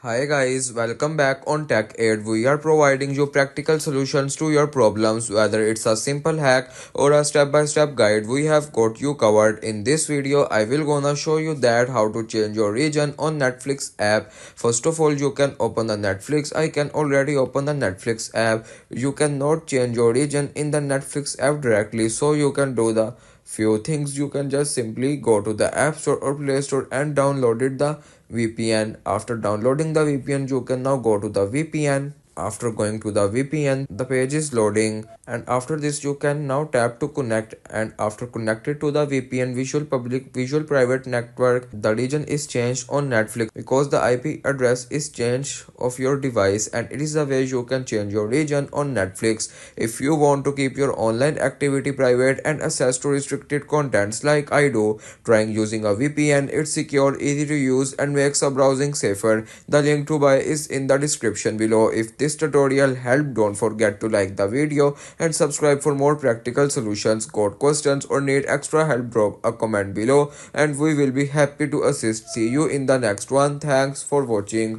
Hi guys, welcome back on Tech Aid. We are providing you practical solutions to your problems, whether it's a simple hack or a step-by-step guide. We have got you covered. In this video, I will gonna show you that how to change your region on Netflix app. First of all, you can open the Netflix. I can already open the Netflix app. You cannot change your region in the Netflix app directly, so you can do the few things. You can just simply go to the App Store or Play Store and download it the VPN. After downloading the VPN, you can now go to the VPN. After going to the VPN, the page is loading, and after this you can now tap to connect, and after connected to the VPN visual private network, the region is changed on Netflix because the IP address is changed of your device, and it is the way you can change your region on Netflix. If you want to keep your online activity private and access to restricted contents like I do, trying using a VPN, it's secure, easy to use, and makes a browsing safer. The link to buy is in the description below. If this tutorial helped, don't forget to like the video and subscribe for more practical solutions. Got questions or need extra help, drop a comment below and we will be happy to assist. See you in the next one. Thanks for watching.